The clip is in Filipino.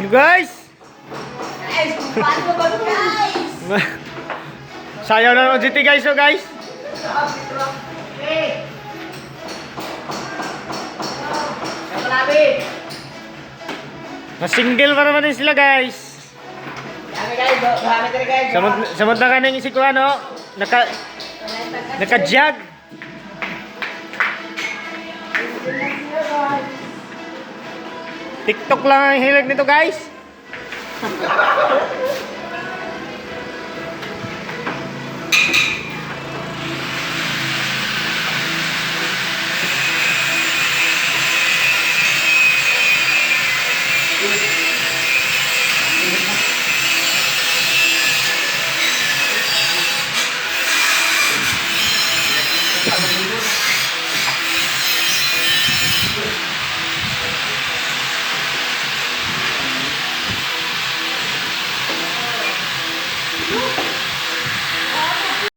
Guys! Guys, paano ba guys? Sayaw na ng GT guys, so guys. Okay. Marami. Na-single pa naman din sila guys. Yan guys, marami tayo guys. Samot na kaning si Kuya, no? Naka-jog. TikTok lang ang hilig nito guys.